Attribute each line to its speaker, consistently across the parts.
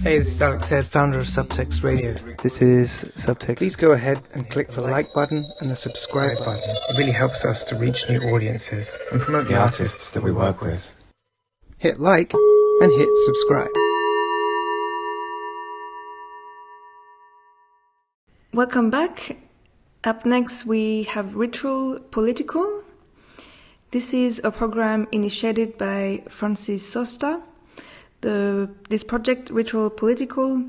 Speaker 1: Hey, this is Alex Head, founder of Subtext Radio.
Speaker 2: This is Subtext.
Speaker 1: Please go ahead and click the like button and the subscribe button. It really helps us to reach new audiences and promote the artists that we work with. Hit like and hit subscribe.
Speaker 3: Welcome back. Up next we have Ritual Political. This is a program initiated by Sosta. This project, Ritual Political,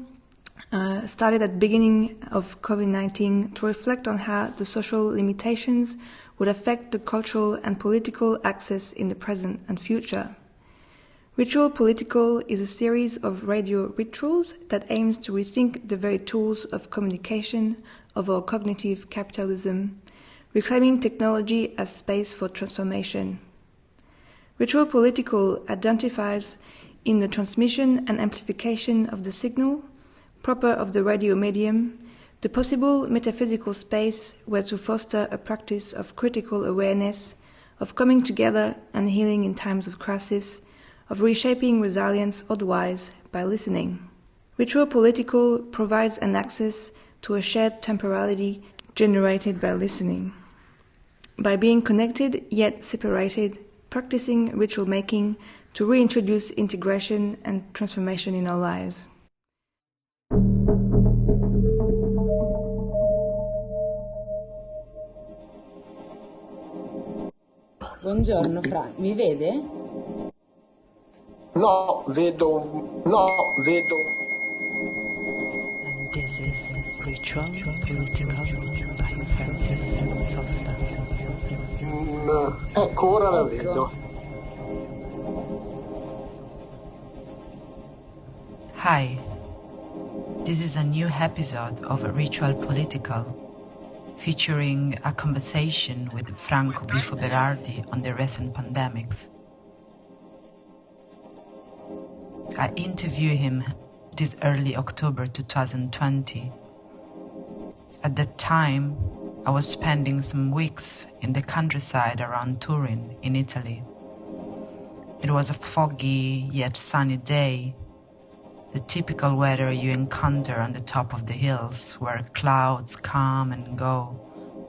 Speaker 3: started at the beginning of COVID-19 to reflect on how the social limitations would affect the cultural and political access in the present and future. Ritual Political is a series of radio rituals that aims to rethink the very tools of communication of our cognitive capitalism, reclaiming technology as space for transformation. Ritual Political identifies in the transmission and amplification of the signal, proper of the radio medium, the possible metaphysical space where to foster a practice of critical awareness, of coming together and healing in times of crisis, of reshaping resilience otherwise by listening. Ritual Political provides an access to a shared temporality generated by listening. By being connected yet separated, practicing ritual making to reintroduce integration and transformation in our lives.
Speaker 4: Buongiorno Franco, mi vede?
Speaker 5: No, vedo.
Speaker 6: And this is Ritual Political by Francis Sosta.
Speaker 5: Ecco, ora la vedo.
Speaker 6: Hi, this is a new episode of Ritual Political, featuring a conversation with Franco Bifo Berardi on the recent pandemics. I interviewed him this early October 2020. At that time, I was spending some weeks in the countryside around Turin in Italy. It was a foggy yet sunny day, the typical weather you encounter on the top of the hills, where clouds come and go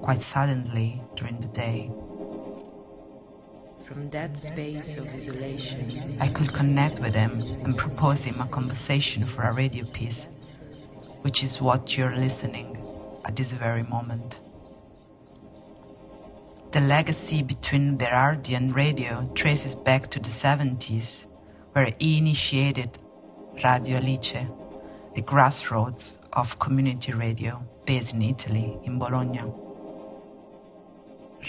Speaker 6: quite suddenly during the day.
Speaker 4: From that space of isolation,
Speaker 6: I could connect with him and propose him a conversation for a radio piece, which is what you're listening at this very moment. The legacy between Berardi and radio traces back to the 70s, where he initiated Radio Alice, the grassroots of community radio based in Italy, in Bologna.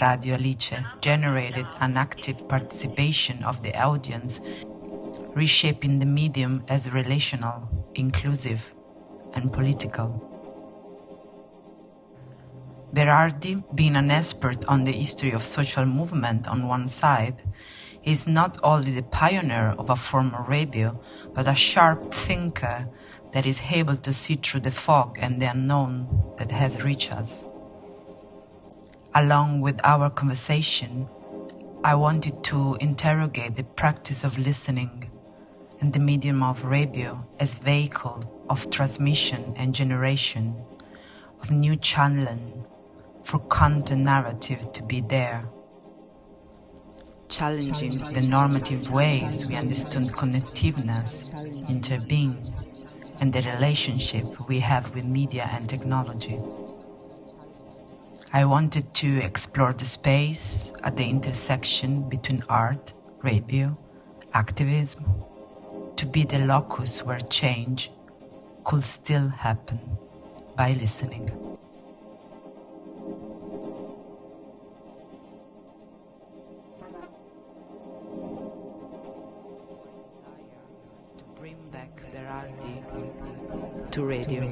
Speaker 6: Radio Alice generated an active participation of the audience, reshaping the medium as relational, inclusive, and political. Berardi, being an expert on the history of social movement on one side, is not only the pioneer of a form of radio, but a sharp thinker that is able to see through the fog and the unknown that has reached us. Along with our conversation, I wanted to interrogate the practice of listening and the medium of radio as vehicle of transmission and generation, of new channeling for content narrative to be there, challenging the normative ways we understood connectiveness, interbeing, and the relationship we have with media and technology. I wanted to explore the space at the intersection between art, radio, activism, to be the locus where change could still happen by listening. To radio.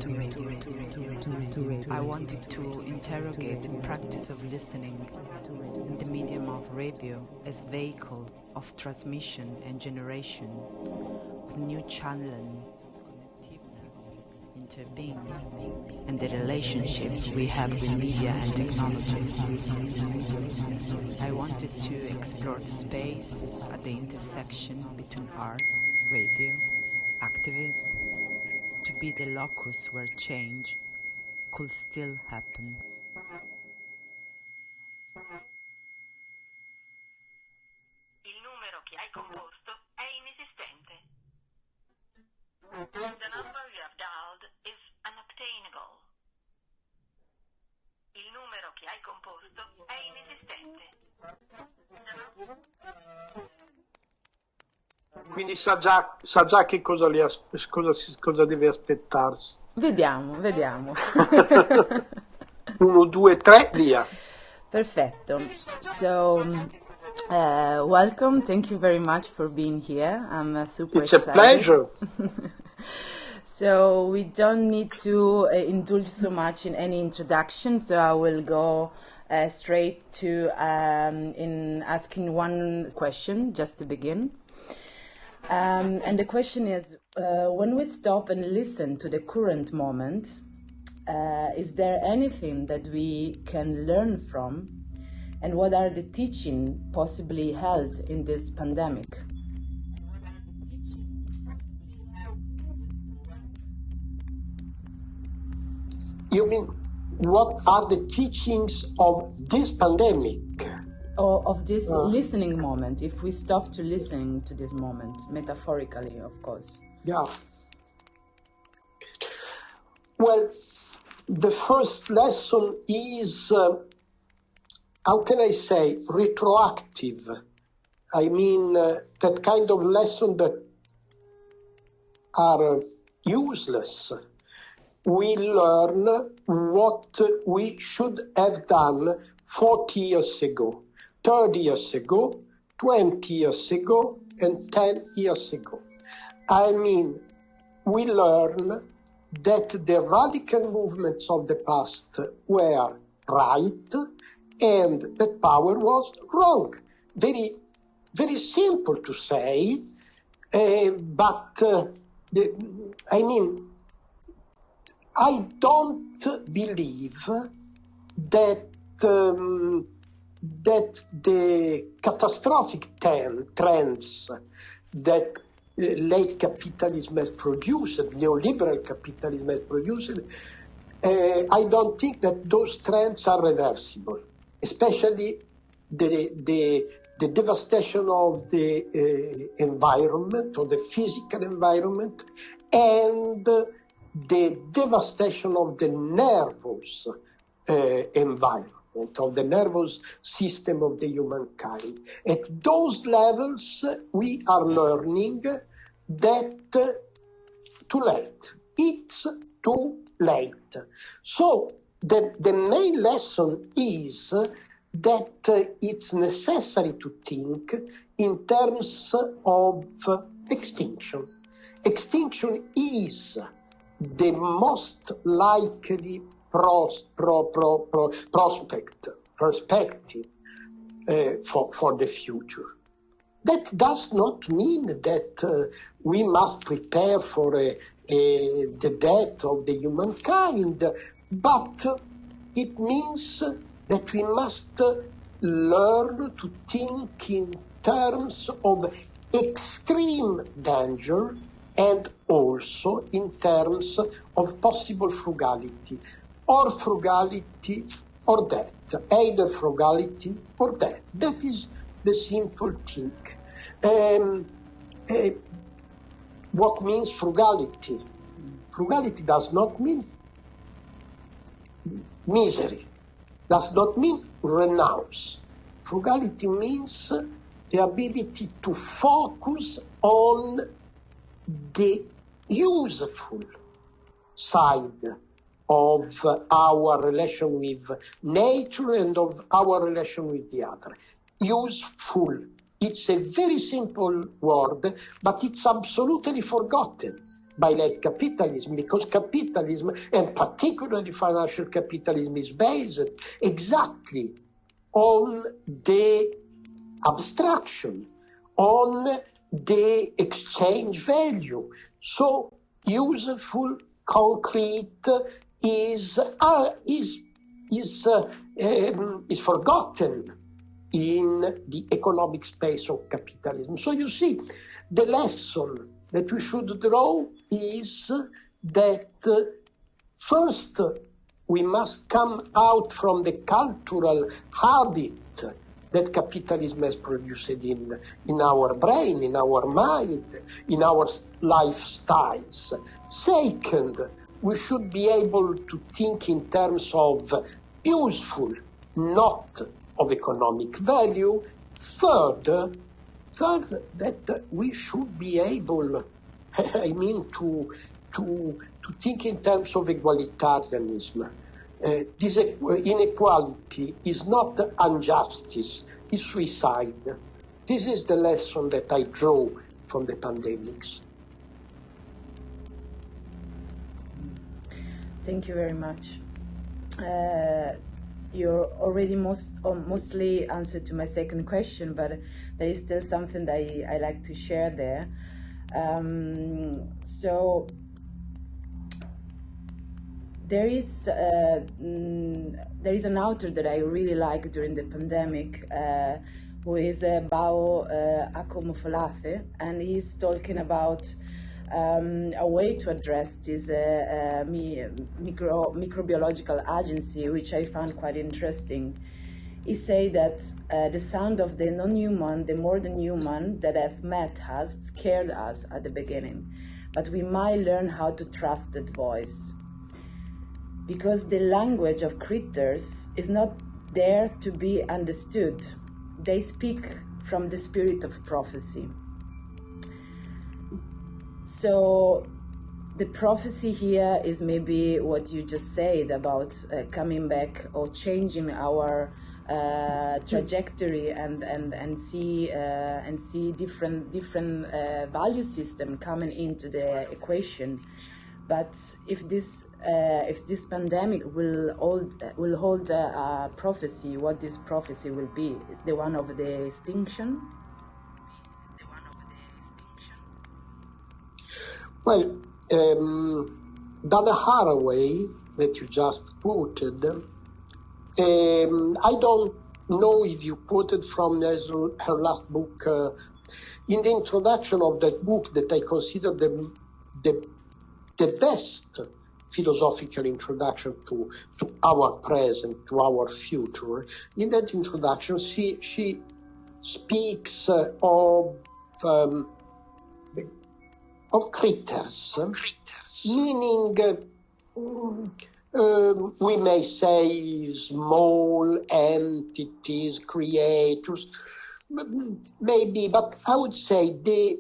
Speaker 6: I wanted to interrogate the practice of listening and the medium of radio as vehicle of transmission and generation, of new channeling, interbeing, and the relationship we have with media and technology. I wanted to explore the space at the intersection between art, radio, activism, be the locus where change could still happen.
Speaker 7: Il numero che hai composto è inesistente. The number you have dialed is unobtainable. Il numero che hai composto è inesistente.
Speaker 5: Quindi sa già che cosa deve aspettarsi.
Speaker 4: Vediamo.
Speaker 5: 1, 2, 3, via.
Speaker 4: Perfetto. So, welcome. Thank you very much for being here. I'm super
Speaker 5: It's a
Speaker 4: excited.
Speaker 5: pleasure.
Speaker 4: So we don't need to indulge so much in any introduction. So I will go straight to in asking one question just to begin. And the question is, when we stop and listen to the current moment, is there anything that we can learn from? And what are the teachings possibly held in this pandemic?
Speaker 5: You mean, what are the teachings of this pandemic?
Speaker 4: Or of this listening moment, if we stop to listening to this moment, metaphorically, of course.
Speaker 5: Yeah. Well, the first lesson is, how can I say, retroactive. I mean, that kind of lesson that are useless. We learn what we should have done 40 years ago, 30 years ago, 20 years ago, and 10 years ago. I mean, we learn that the radical movements of the past were right and that power was wrong. Very, very simple to say, but I don't believe that the catastrophic trends that late capitalism has produced, neoliberal capitalism has produced, I don't think that those trends are reversible, especially the devastation of the environment, or the physical environment, and the devastation of the nervous environment, of the nervous system of the humankind. At those levels, we are learning that too late. It's too late. So the main lesson is that it's necessary to think in terms of extinction. Extinction is the most likely perspective for the future. That does not mean that we must prepare for the death of the humankind, but it means that we must learn to think in terms of extreme danger and also in terms of possible frugality, or frugality or death, either frugality or death. That is the simple thing. What means frugality? Frugality does not mean misery, does not mean renounce. Frugality means the ability to focus on the useful side of our relation with nature and of our relation with the other. Useful. It's a very simple word, but it's absolutely forgotten by late capitalism, because capitalism, and particularly financial capitalism, is based exactly on the abstraction, on the exchange value. So useful, concrete is forgotten in the economic space of capitalism. So you see, the lesson that we should draw is that first we must come out from the cultural habit that capitalism has produced in our brain, in our mind, in our lifestyles. Second, we should be able to think in terms of useful, not of economic value. Third, that we should be able, to think in terms of egalitarianism. This inequality is not injustice, it's suicide. This is the lesson that I draw from the pandemics.
Speaker 4: Thank you very much. You already mostly answered to my second question, but there is still something that I like to share there. So there is an author that I really like during the pandemic, who is Bao Akomofolafe, and he's talking about a way to address this microbiological agency, which I found quite interesting. He say that the sound of the non-human, the more than human that have met us, scared us at the beginning, but we might learn how to trust that voice. Because the language of critters is not there to be understood. They speak from the spirit of prophecy. So the prophecy here is maybe what you just said about coming back or changing our trajectory and see different value system coming into the equation. But if this pandemic will hold a prophecy, what this prophecy will be? The one of the extinction?
Speaker 5: Well, Donna Haraway, that you just quoted, I don't know if you quoted from her last book. In the introduction of that book, that I consider the best philosophical introduction to our present, to our future. In that introduction, she speaks of critters, meaning we may say small entities, creators, maybe, but I would say the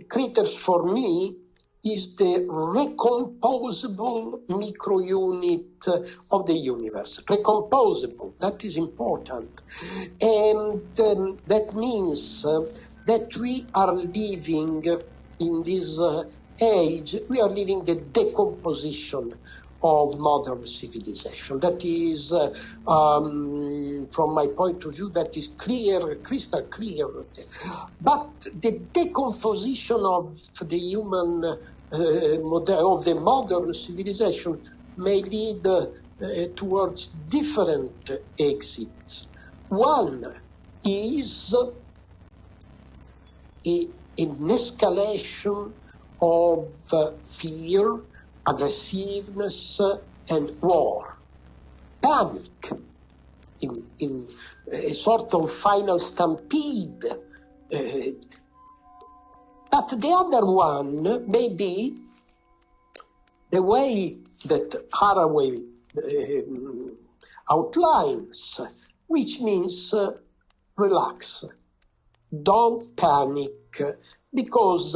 Speaker 5: critters for me is the recomposable micro-unit of the universe. Recomposable, that is important. And that means that we are living in this age, we are living the decomposition of modern civilization. That is, from my point of view, that is clear, crystal clear. But the decomposition of the human, of the modern civilization may lead towards different exits. One is an escalation of fear, aggressiveness, and war, panic, in a sort of final stampede. But the other one may be the way that Haraway outlines, which means relax, don't panic, because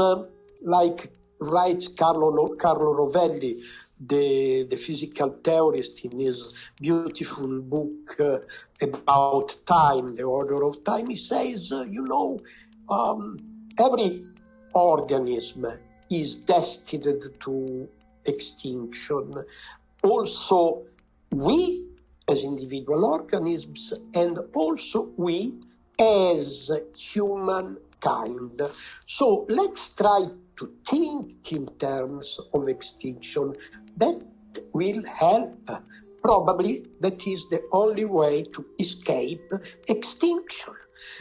Speaker 5: like writes Carlo Rovelli, the physical theorist, in his beautiful book about time, The Order of Time, he says, every organism is destined to extinction. Also, we as individual organisms, and also we as humankind. So let's try to think in terms of extinction. That will help. Probably that is the only way to escape extinction.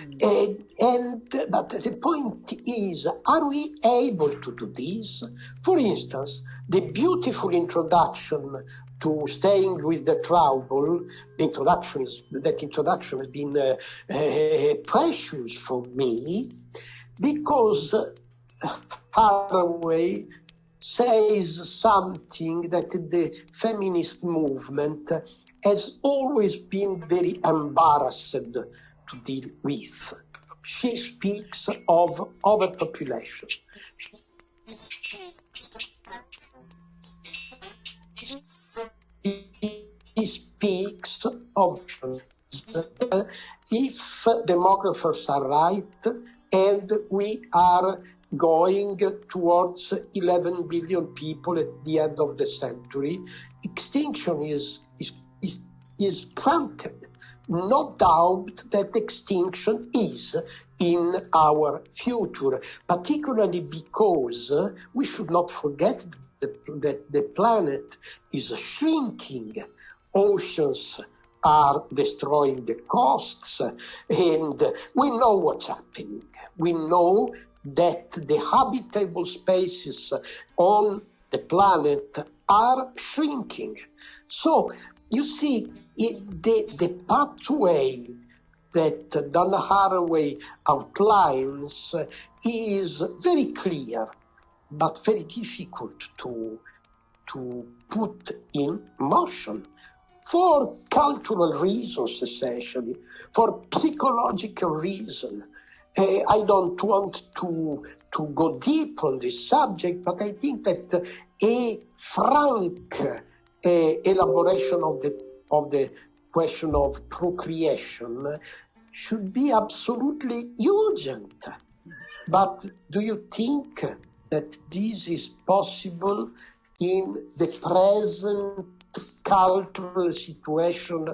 Speaker 5: But the point is, are we able to do this? For instance, the beautiful introduction to Staying with the Trouble, that introduction has been precious for me, because Haraway says something that the feminist movement has always been very embarrassed to deal with. She speaks of overpopulation. He speaks of if demographers are right and we are going towards 11 billion people at the end of the century, extinction is granted. No doubt that extinction is in our future, particularly because we should not forget that the planet is shrinking. Oceans are destroying the coasts, and we know what's happening. We know that the habitable spaces on the planet are shrinking. So, you see, the pathway that Donna Haraway outlines is very clear, but very difficult to put in motion for cultural reasons, essentially, for psychological reasons. I don't want to go deep on this subject, but I think that a frank elaboration of the question of procreation should be absolutely urgent. But do you think that this is possible in the present cultural situation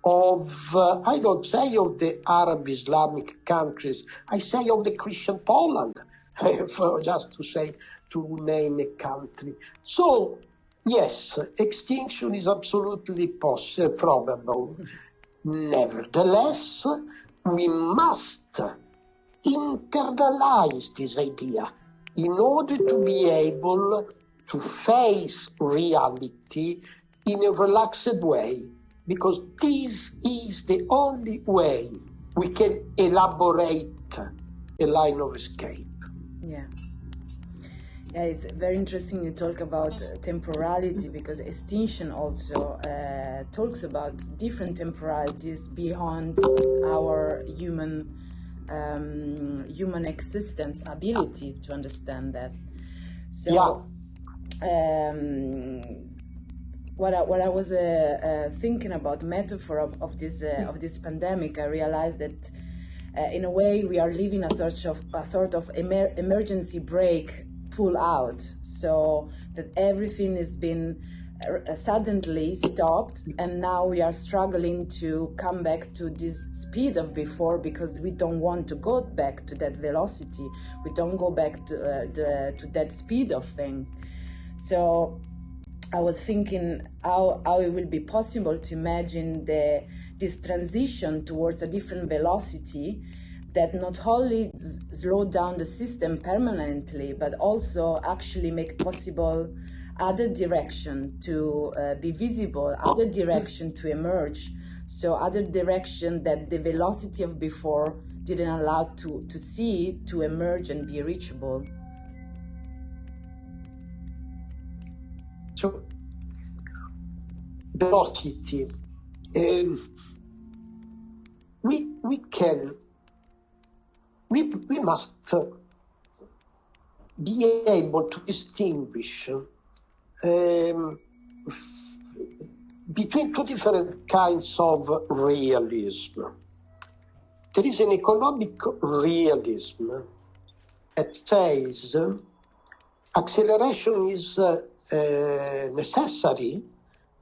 Speaker 5: of, I don't say of the Arab Islamic countries, I say of the Christian Poland, just to name a country. So, yes, extinction is absolutely probable. Nevertheless, we must internalize this idea in order to be able to face reality in a relaxed way, because this is the only way we can elaborate a line of escape.
Speaker 4: Yeah. Yeah, it's very interesting you talk about temporality, because extinction also talks about different temporalities beyond our human existence ability to understand that. So,
Speaker 5: yeah.
Speaker 4: What I was thinking about metaphor of this pandemic, I realized that in a way we are living a sort of emergency brake pull out, so that everything has been suddenly stopped, and now we are struggling to come back to this speed of before, because we don't want to go back to that velocity. We don't go back to that speed of thing. So I was thinking how it will be possible to imagine this transition towards a different velocity that not only slow down the system permanently, but also actually make possible other direction to be visible, other direction to emerge. So other direction that the velocity of before didn't allow to see, to emerge and be reachable.
Speaker 5: So, velocity. We must be able to distinguish between two different kinds of realism. There is an economic realism that says acceleration is necessary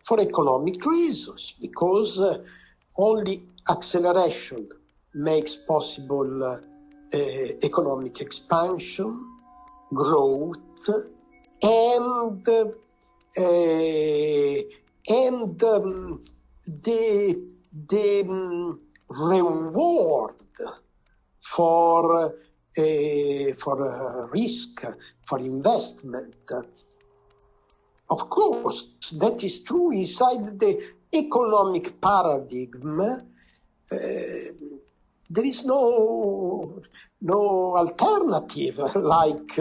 Speaker 5: for economic reasons, because only acceleration makes possible economic expansion, growth, and the reward for risk, for investment. Of course, that is true inside the economic paradigm. There is no alternative, like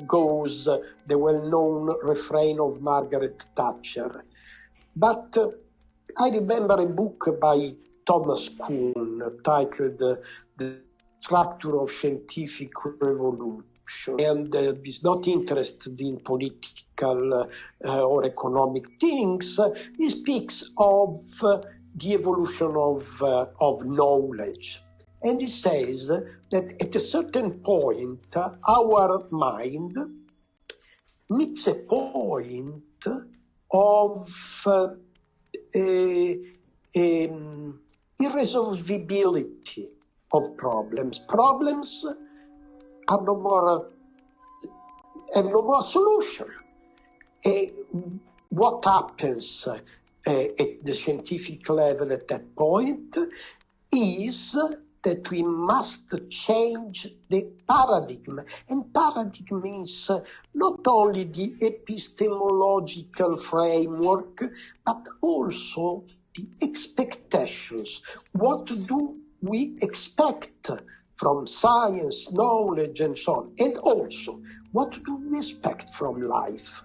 Speaker 5: goes the well-known refrain of Margaret Thatcher. But I remember a book by Thomas Kuhn titled The Structure of Scientific Revolution, and is not interested in political or economic things. He speaks of the evolution of knowledge. And he says that at a certain point, our mind meets a point of irresolvability of problems. Problems are have no more solution. What happens at the scientific level at that point is that we must change the paradigm. And paradigm means not only the epistemological framework, but also the expectations. What do we expect from science, knowledge, and so on? And also, what do we expect from life?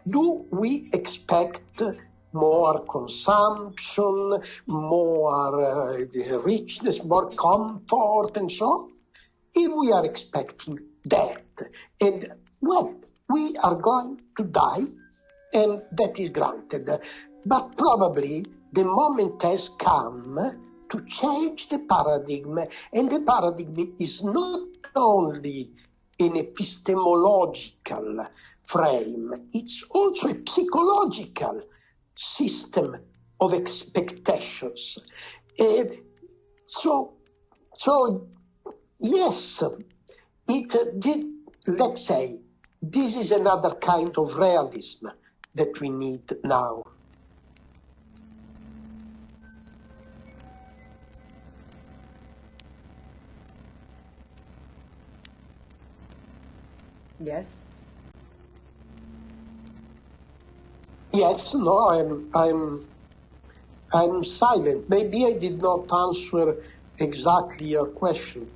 Speaker 5: Do we expect more consumption, more richness, more comfort, and so on? If we are expecting that, and well, we are going to die, and that is granted. But probably the moment has come to change the paradigm, and the paradigm is not only an epistemological frame, it's also a psychological system of expectations. So yes, it did, let's say, this is another kind of realism that we need now.
Speaker 4: Yes.
Speaker 5: Yes, no, I'm silent. Maybe I did not answer exactly your question.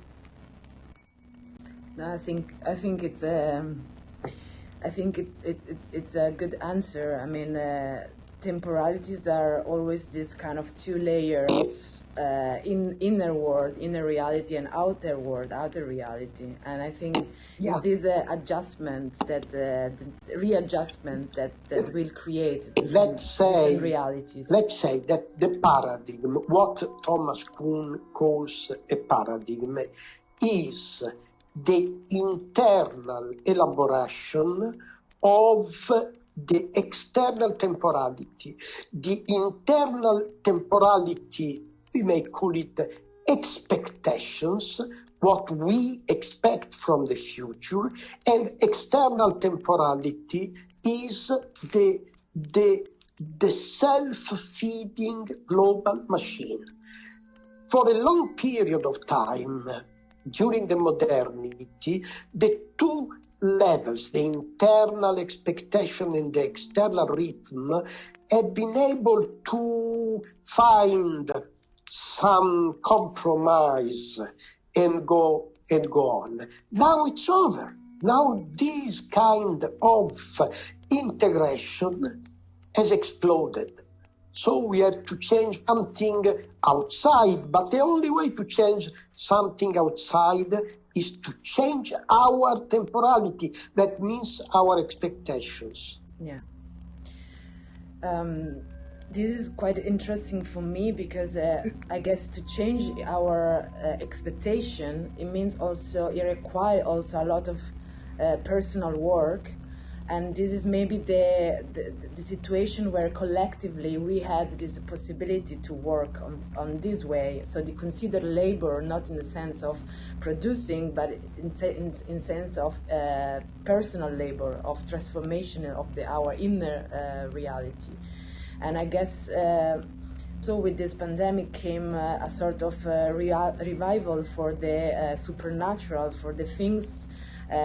Speaker 4: No, I think it's it's a good answer. I mean, temporalities are always this kind of two layers, in inner world, inner reality, and outer world, outer reality. And I think it's this adjustment, that the readjustment that will create different realities.
Speaker 5: Let's say that the paradigm, what Thomas Kuhn calls a paradigm, is the internal elaboration of the external temporality. The internal temporality, we may call it expectations, what we expect from the future, and external temporality is the self-feeding global machine. For a long period of time, during the modernity, the two levels, the internal expectation and the external rhythm, have been able to find some compromise and go on. Now it's over. Now this kind of integration has exploded. So we have to change something outside, but the only way to change something outside is to change our temporality. That means our expectations.
Speaker 4: Yeah. This is quite interesting for me because I guess to change our expectation, it requires also a lot of personal work. And this is maybe the situation where collectively we had this possibility to work on this way. So they consider labor not in the sense of producing, but in sense of personal labor, of transformation of our inner reality. And I guess So with this pandemic came a sort of revival for the supernatural, for the things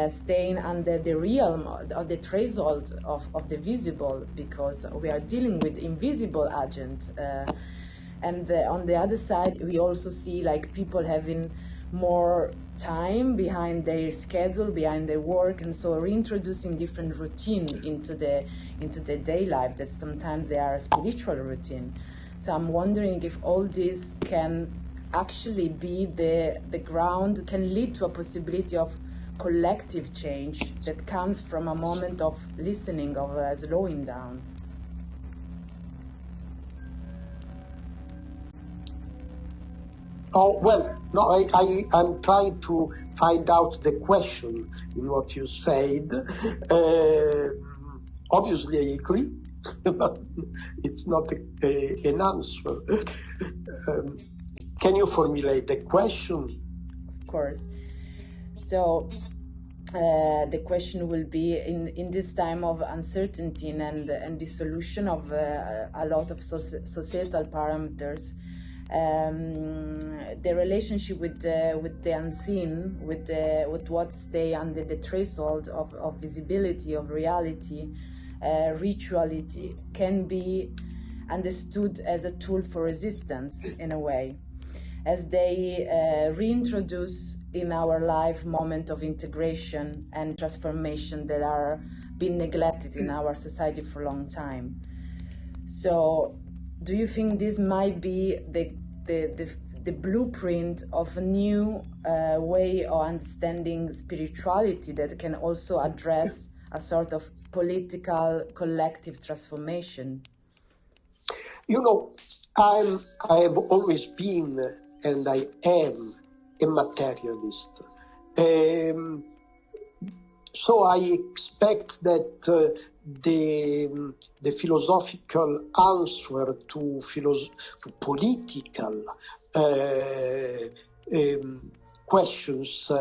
Speaker 4: staying under the realm of the threshold of the visible, because we are dealing with invisible agent. And on the other side, we also see like people having more time behind their schedule, behind their work, and so reintroducing different routine into the day life that sometimes they are a spiritual routine. So I'm wondering if all this can actually be the ground, can lead to a possibility of collective change that comes from a moment of listening, of slowing down.
Speaker 5: Oh, well, no, I'm trying to find out the question in what you said. Obviously, I agree, but it's not an answer. Can you formulate the question?
Speaker 4: Of course. So the question will be, in this time of uncertainty and dissolution of a lot of societal parameters, the relationship with the unseen, with what stay under the threshold of visibility, of reality, rituality, can be understood as a tool for resistance in a way, as they reintroduce in our life moment of integration and transformation that are being neglected in our society for a long time. So do you think this might be the blueprint of a new way of understanding spirituality that can also address a sort of political collective transformation?
Speaker 5: You know, I have always been, and I am, a materialist. So I expect that the philosophical answer to political questions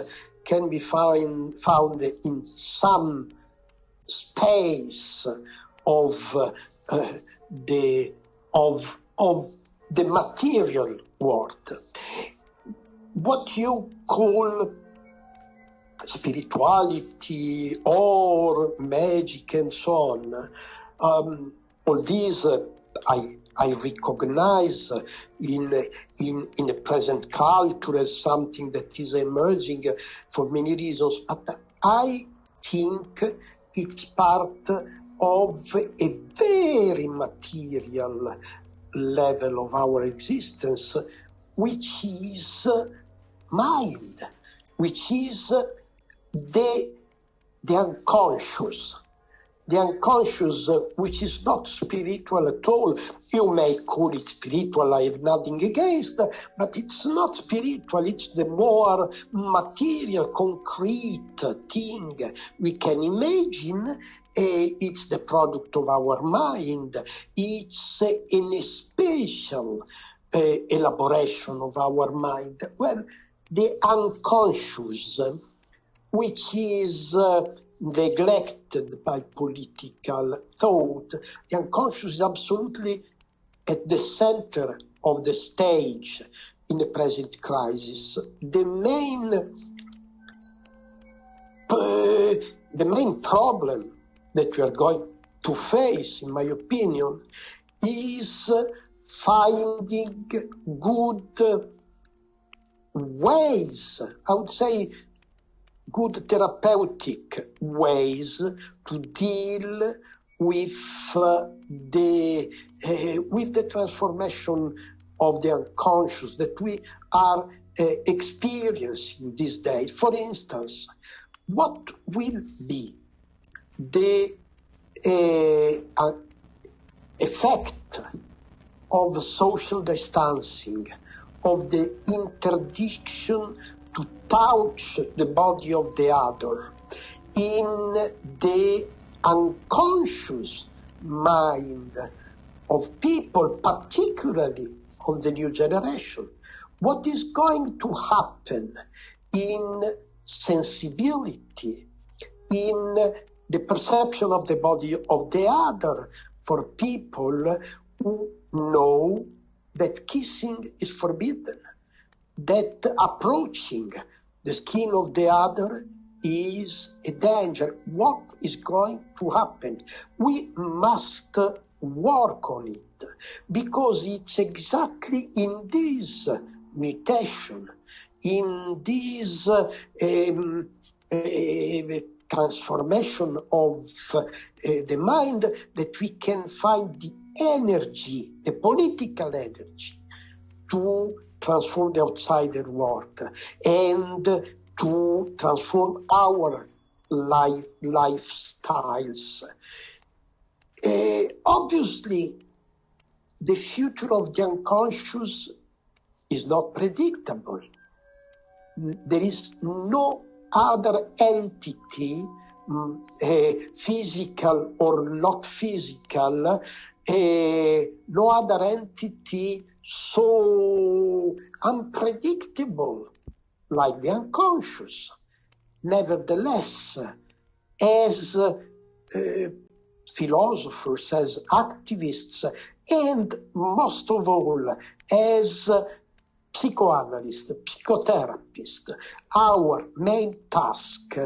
Speaker 5: can be found in some space of the material world. What you call spirituality or magic and so on, all these I recognize in the present culture as something that is emerging for many reasons, but I think it's part of a very material level of our existence, which is mind, which is the unconscious. The unconscious, which is not spiritual at all. You may call it spiritual, I have nothing against, but it's not spiritual, it's the more material, concrete thing we can imagine. It's the product of our mind. It's a special elaboration of our mind. Well, the unconscious, which is neglected by political thought, the unconscious is absolutely at the center of the stage in the present crisis. The main problem that we are going to face, in my opinion, is finding good ways, I would say good therapeutic ways to deal with the transformation of the unconscious that we are experiencing these days. For instance, what will be the effect of social distancing, of the interdiction to touch the body of the other in the unconscious mind of people, particularly of the new generation? What is going to happen in sensibility, in the perception of the body of the other for people who know that kissing is forbidden, that approaching the skin of the other is a danger. What is going to happen? We must work on it, because it's exactly in this mutation, in this transformation of the mind, that we can find the energy, the political energy, to transform the outsider world and to transform our lifestyles. Obviously, the future of the unconscious is not predictable. There is no other entity, physical or not physical, no other entity so unpredictable like the unconscious. Nevertheless, as philosophers, as activists, and most of all, as psychoanalysts, psychotherapists, our main task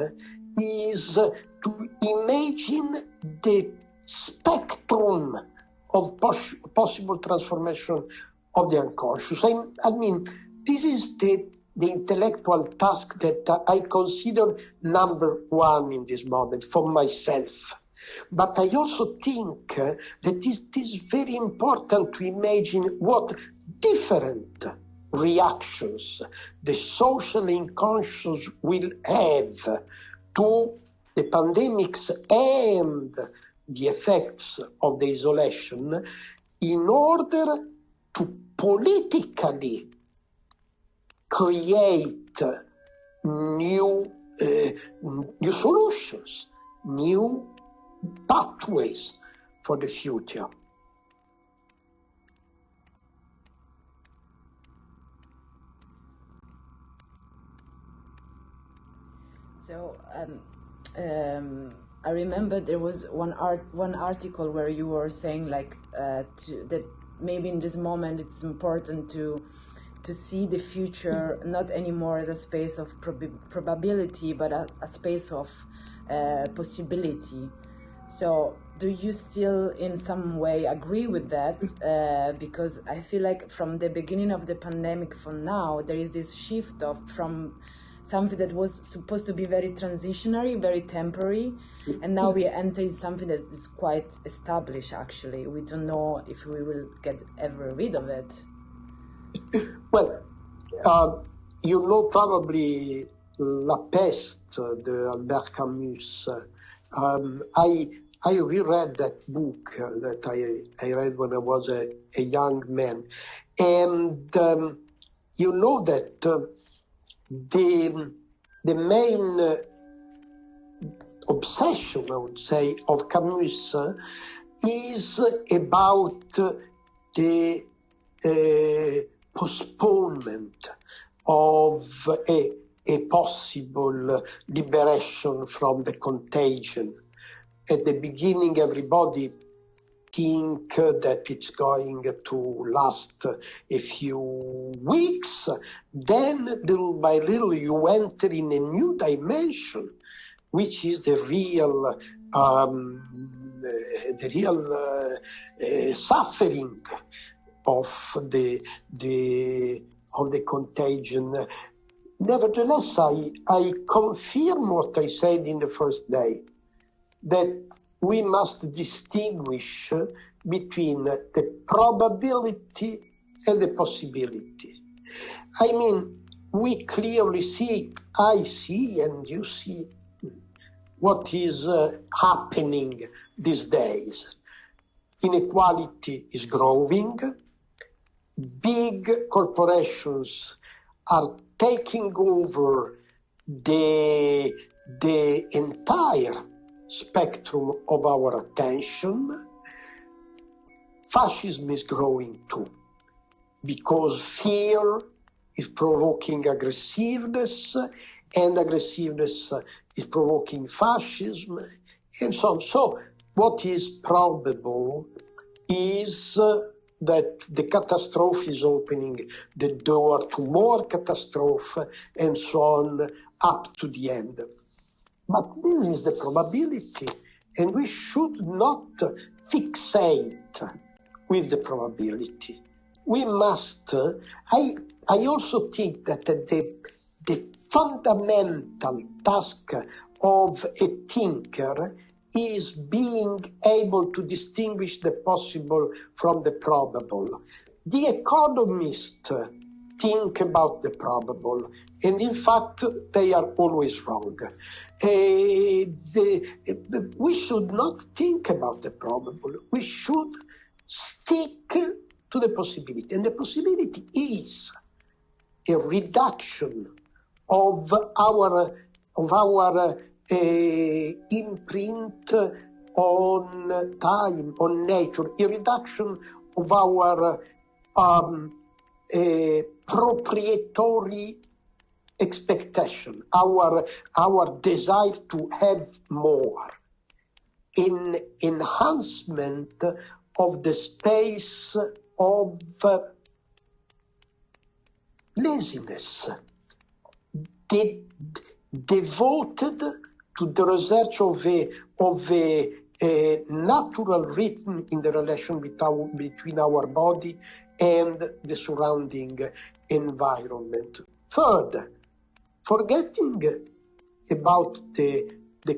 Speaker 5: is to imagine the spectrum of possible transformation of the unconscious. I mean, this is the intellectual task that I consider number one in this moment for myself. But I also think that it is very important to imagine what different reactions the social unconscious will have to the pandemics and the effects of the isolation, in order to politically create new solutions, new pathways for the future.
Speaker 4: So I remember there was one article where you were saying that maybe in this moment it's important to see the future not anymore as a space of probability, but a space of possibility. So do you still in some way agree with that? Because I feel like from the beginning of the pandemic for now, there is this shift from something that was supposed to be very transitionary, very temporary, and now we enter in something that is quite established, actually. We don't know if we will get ever rid of it.
Speaker 5: Well, you know probably La Peste, the Albert Camus. I reread that book that I read when I was a young man. And you know that the main obsession, I would say, of Camus is about the postponement of a possible liberation from the contagion. At the beginning, everybody think that it's going to last a few weeks. Then, little by little, you enter in a new dimension, which is the real suffering of the contagion. Nevertheless, I confirm what I said in the first day, that we must distinguish between the probability and the possibility. I mean, we clearly see, I see and you see, what is happening these days. Inequality is growing. Big corporations are taking over the entire spectrum of our attention. Fascism is growing too, because fear is provoking aggressiveness, and aggressiveness is provoking fascism, and so on. So what is probable is that the catastrophe is opening the door to more catastrophe and so on up to the end. But this is the probability, and we should not fixate with the probability. We must, I also think that the fundamental task of a thinker is being able to distinguish the possible from the probable. The economists think about the probable, and in fact, they are always wrong. We should not think about the probable. We should stick to the possibility. And the possibility is a reduction of our imprint on time, on nature, a reduction of our proprietary expectation, our desire to have more, in enhancement of the space of laziness, devoted to the research of a natural rhythm in the relation between our body and the surrounding environment. Third, forgetting about the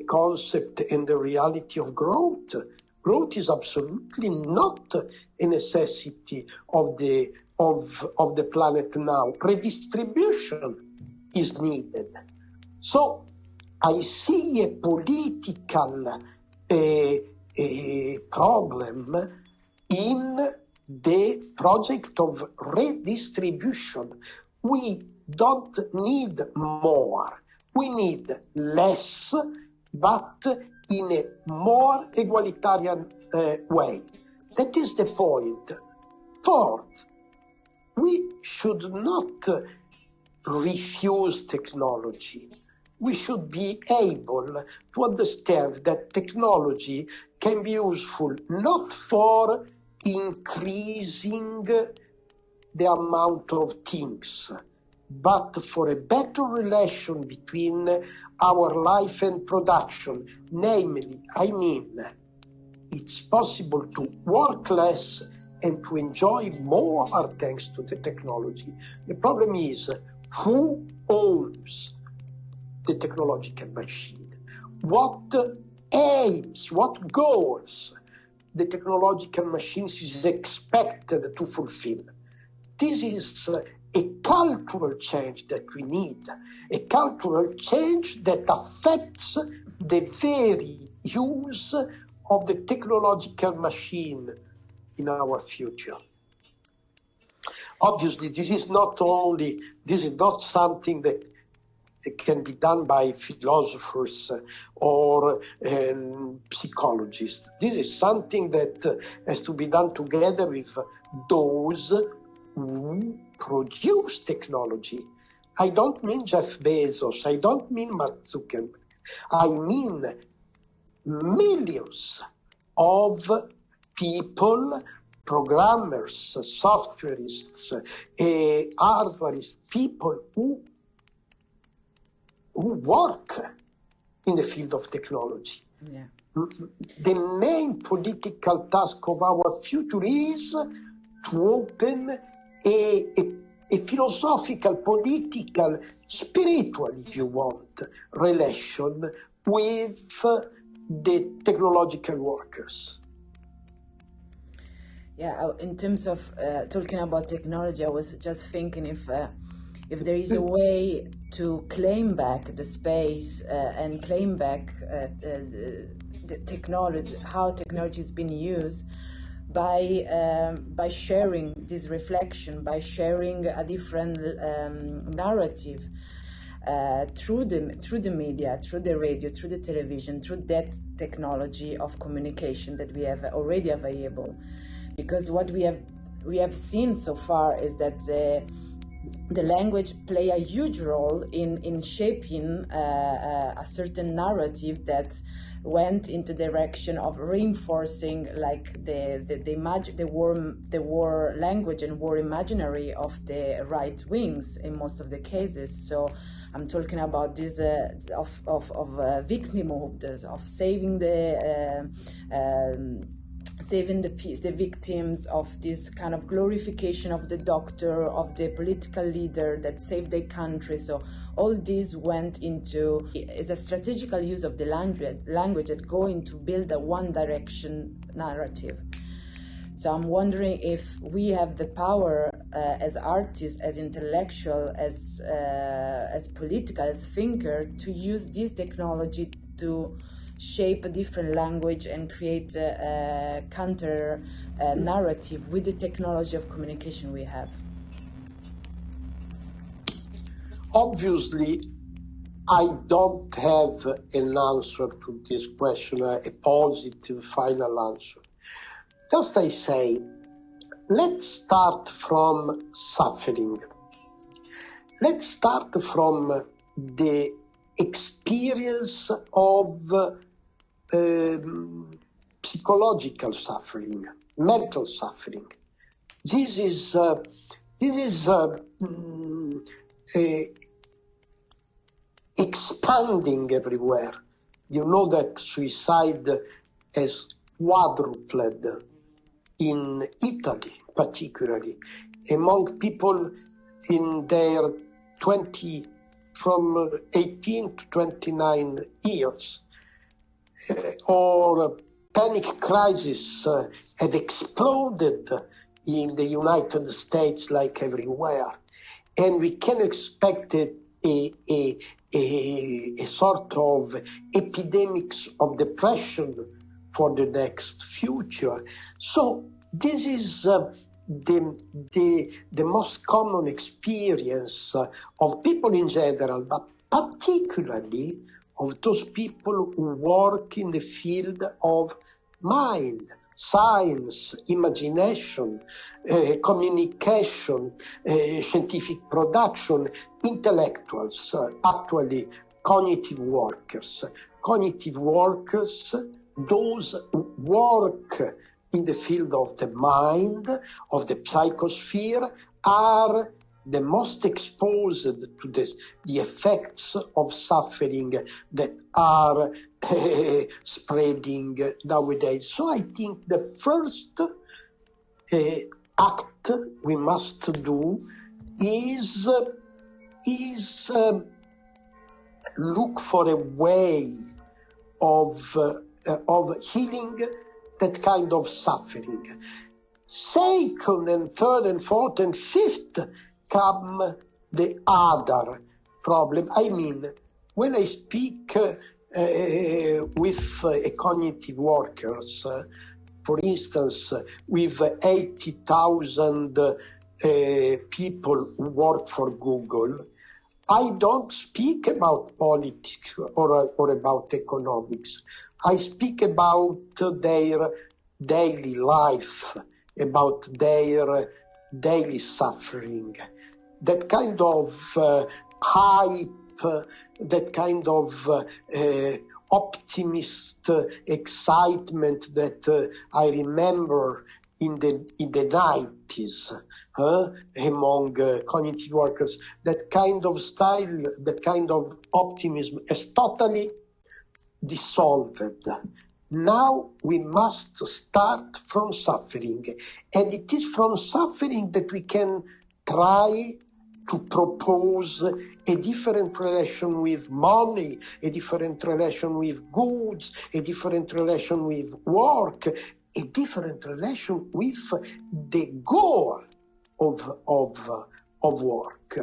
Speaker 5: concept and the reality of growth. Growth is absolutely not a necessity of the planet now. Redistribution is needed. So I see a political problem in the project of redistribution. We don't need more. We need less, but in a more egalitarian way. That is the point. Fourth, we should not refuse technology. We should be able to understand that technology can be useful not for increasing the amount of things, but for a better relation between our life and production. Namely, it's possible to work less and to enjoy more thanks to the technology. The problem is, who owns the technological machine? What aims, what goals the technological machines is expected to fulfill? This is a cultural change that we need, a cultural change that affects the very use of the technological machine in our future. Obviously, this is not something that can be done by philosophers or psychologists. This is something that has to be done together with those who produce technology. I don't mean Jeff Bezos, I don't mean Mark Zuckerberg, I mean millions of people, programmers, softwareists, hardwareists, people who work in the field of technology.
Speaker 4: Yeah.
Speaker 5: The main political task of our future is to open a philosophical, political, spiritual, if you want, relation with the technological workers.
Speaker 4: Yeah, in terms of talking about technology, I was just thinking if there is a way to claim back the space and claim back the technology, how technology has been used, by sharing this reflection, by sharing a different narrative through the media, through the radio, through the television, through that technology of communication that we have already available. Because what we have seen so far is that the language play a huge role in shaping a certain narrative that went into direction of reinforcing like the war language and war imaginary of the right wings in most of the cases. So I'm talking about this of victimhood, of saving the victims, of this kind of glorification of the doctor, of the political leader that saved their country. So all this went into is a strategical use of the language that go into build a one direction narrative. So I'm wondering if we have the power as artists, as intellectual, as political, as thinker, to use this technology to shape a different language and create a counter narrative with the technology of communication we have.
Speaker 5: Obviously, I don't have an answer to this question, a positive final answer. Just I say, let's start from suffering. Let's start from the experience of psychological suffering, mental suffering. This is expanding everywhere. You know that suicide has quadrupled in Italy, particularly among people in their from 18 to 29 years. Or panic crisis had exploded in the United States like everywhere. And we can expect a sort of epidemics of depression for the next future. So this is the most common experience of people in general, but particularly of those people who work in the field of mind, science, imagination, communication, scientific production, intellectuals, actually cognitive workers. Cognitive workers, those who work in the field of the mind, of the psychosphere, are the most exposed to the effects of suffering that are spreading nowadays. So I think the first act we must do is look for a way of healing that kind of suffering. Second and third and fourth and fifth come the other problem. I mean, when I speak with cognitive workers, for instance, with 80,000 people who work for Google, I don't speak about politics or about economics. I speak about their daily life, about their daily suffering. That kind of hype, that kind of optimist excitement that I remember in the 90s among cognitive workers, that kind of style, that kind of optimism is totally dissolved. Now we must start from suffering, and it is from suffering that we can try to propose a different relation with money, a different relation with goods, a different relation with work, a different relation with the goal of work.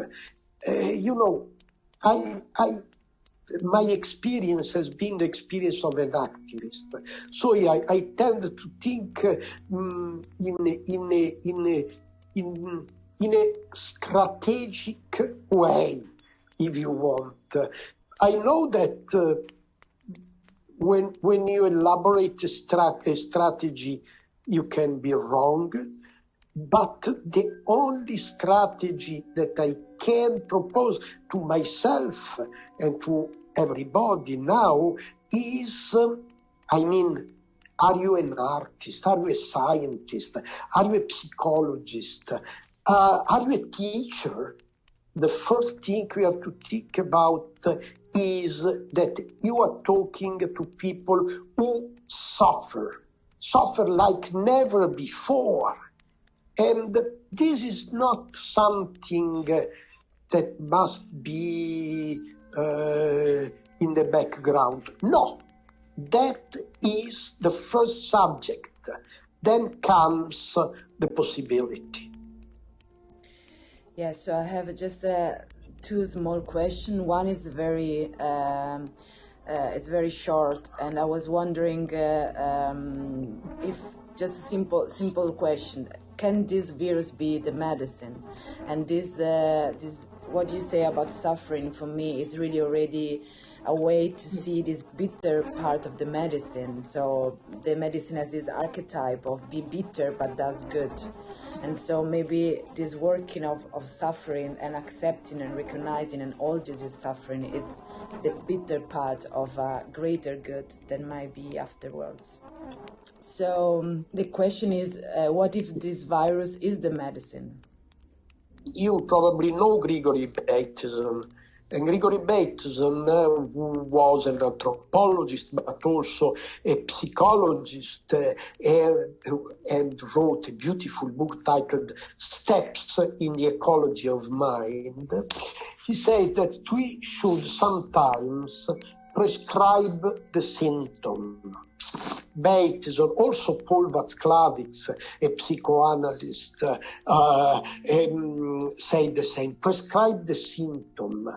Speaker 5: My experience has been the experience of an activist. So I tend to think in a strategic way, if you want. I know that when you elaborate a strategy, you can be wrong. But the only strategy that I can propose to myself and to everybody now is, are you an artist? Are you a scientist? Are you a psychologist? Are you a teacher? The first thing we have to think about is that you are talking to people who suffer like never before. And this is not something that must be in the background. No, that is the first subject. Then comes the possibility.
Speaker 4: Yeah, so I have just two small questions. One is very, it's very short, and I was wondering if just a simple question: can this virus be the medicine? And this what you say about suffering for me is really already a way to see this bitter part of the medicine. So the medicine has this archetype of be bitter but does good. And so maybe this working of suffering and accepting and recognizing and all this suffering is the bitter part of a greater good that might be afterwards. So the question is, what if this virus is the medicine?
Speaker 5: You probably know Grigory Bateson. And Grigory Bateson was an anthropologist, but also a psychologist, and wrote a beautiful book titled Steps in the Ecology of Mind. He says that we should sometimes prescribe the symptom. Bateson, also Paul Václavics, a psychoanalyst, say the same. Prescribe the symptom.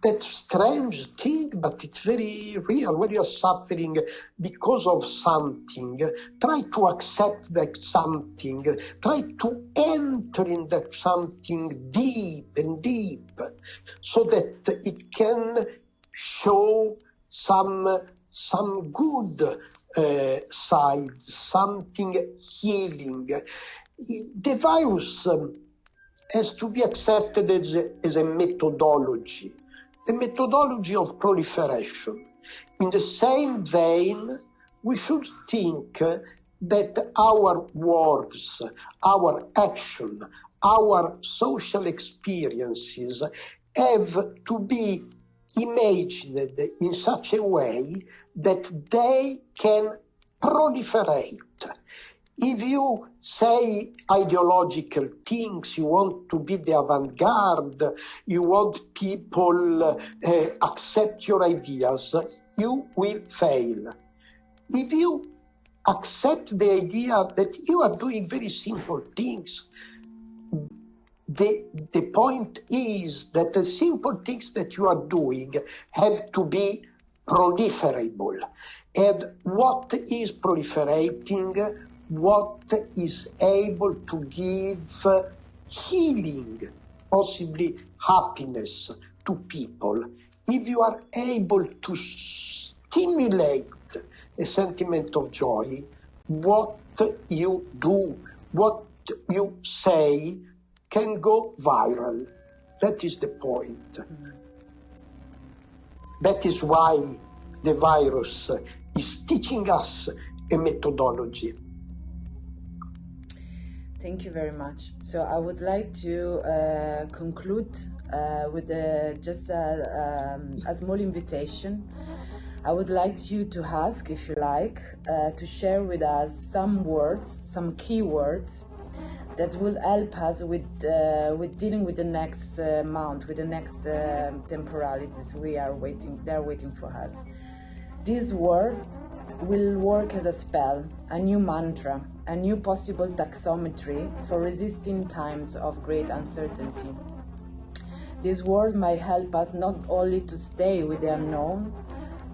Speaker 5: That's strange thing, but it's very real. When you're suffering because of something, try to accept that something. Try to enter in that something deep and deep, so that it can show some good side, something healing. The virus has to be accepted as a methodology, a methodology of proliferation. In the same vein, we should think that our words, our action, our social experiences have to be imagined in such a way that they can proliferate. If you say ideological things, you want to be the avant-garde, you want people accept your ideas, you will fail. If you accept the idea that you are doing very simple things, the point is that the simple things that you are doing have to be proliferable. And what is proliferating? What is able to give healing, possibly happiness to people? If you are able to stimulate a sentiment of joy, what you do, what you say can go viral. That is the point. Mm-hmm. That is why the virus is teaching us a methodology.
Speaker 4: Thank you very much. So I would like to conclude with just a small invitation. I would like you to ask, if you like, to share with us some words, some key words that will help us with dealing with the next month, with the next temporalities they're waiting for us. This word will work as a spell, a new mantra, a new possible taxonomy for resisting times of great uncertainty. This word might help us not only to stay with the unknown,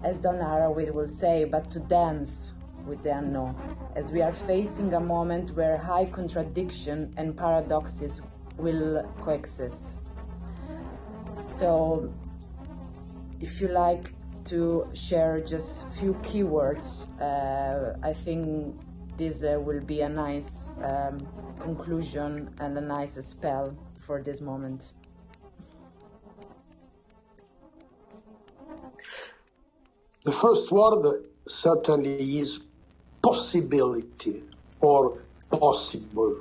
Speaker 4: as Don Haraway will say, but to dance with the unknown, as we are facing a moment where high contradiction and paradoxes will coexist. So, if you like to share just a few keywords, I think this will be a nice conclusion and a nice spell for this moment.
Speaker 5: The first word certainly is possibility or possible.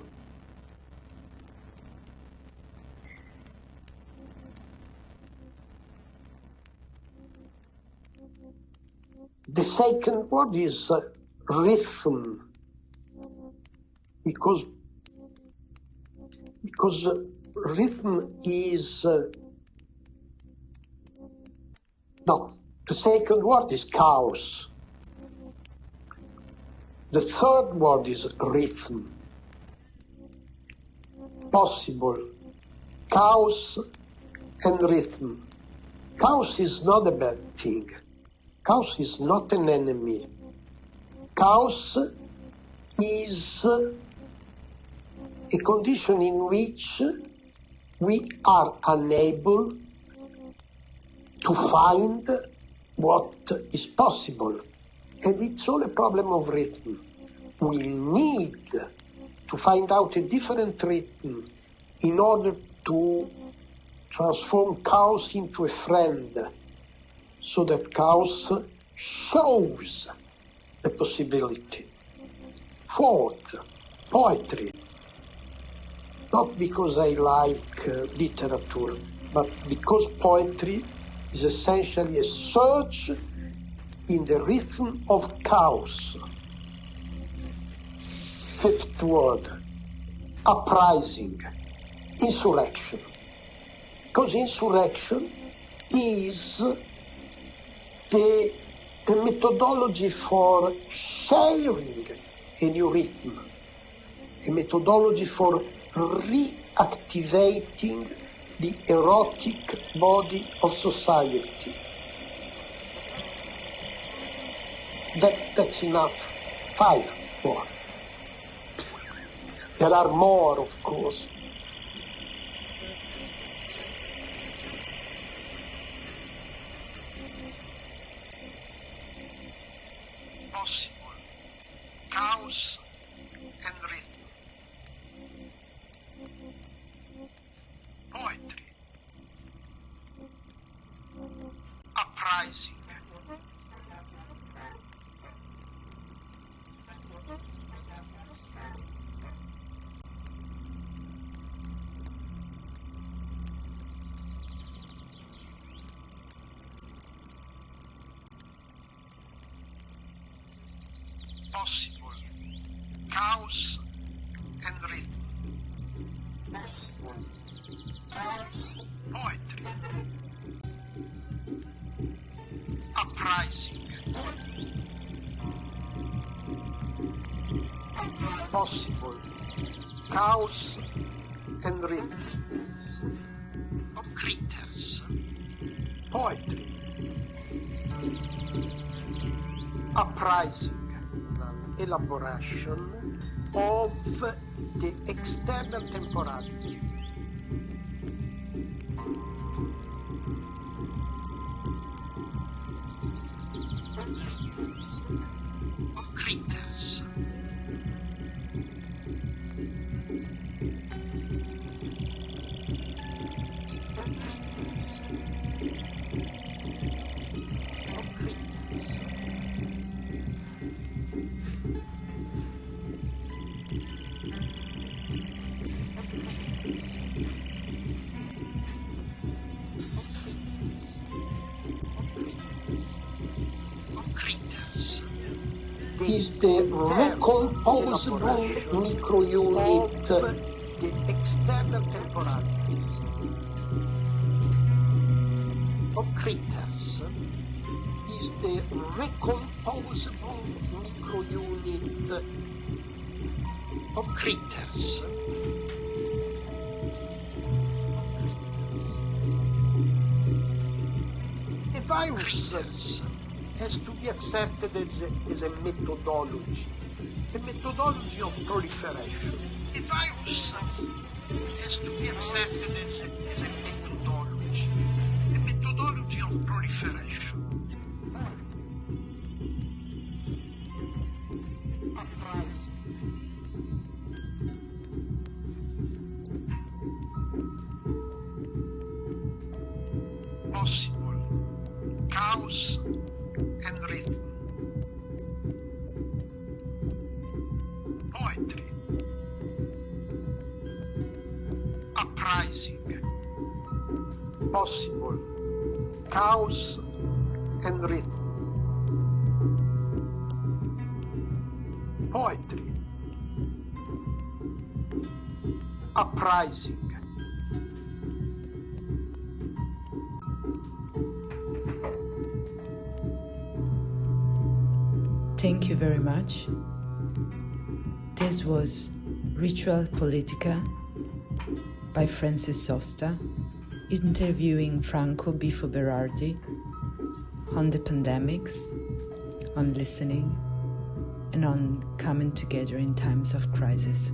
Speaker 5: The second word is rhythm, because rhythm is no. The second word is chaos. The third word is rhythm. Possible, chaos, and rhythm. Chaos is not a bad thing. Chaos is not an enemy. Chaos is a condition in which we are unable to find what is possible. And it's all a problem of rhythm. We need to find out a different rhythm in order to transform chaos into a friend, so that chaos shows the possibility. Fourth, poetry. Not because I like literature, but because poetry is essentially a search in the rhythm of chaos. Fifth word, uprising, insurrection. Because insurrection is the methodology for sharing a new rhythm, a methodology for reactivating the erotic body of society. That's enough. 5 more. There are more, of course. Possible, chaos and rhythm. Poetry. Uprising. Possible, chaos and rhythm. Possible, chaos, poetry. Uprising. Possible, chaos and rhythm. Of creatures. Poetry. Uprising. Elaboration of the external temporality. Of creatures. Is the recomposable microunit the external temporalities of creatures. Is the recomposable microunit of creatures. A virus has to be accepted as a methodology of proliferation. A virus has to be accepted as a methodology of proliferation. Uprising. possible, chaos and rhythm. Poetry, uprising.
Speaker 6: Thank you very much. This was Ritual Politica by Francis Sosta, interviewing Franco, Bifo, Berardi on the pandemics, on listening, and on coming together in times of crisis.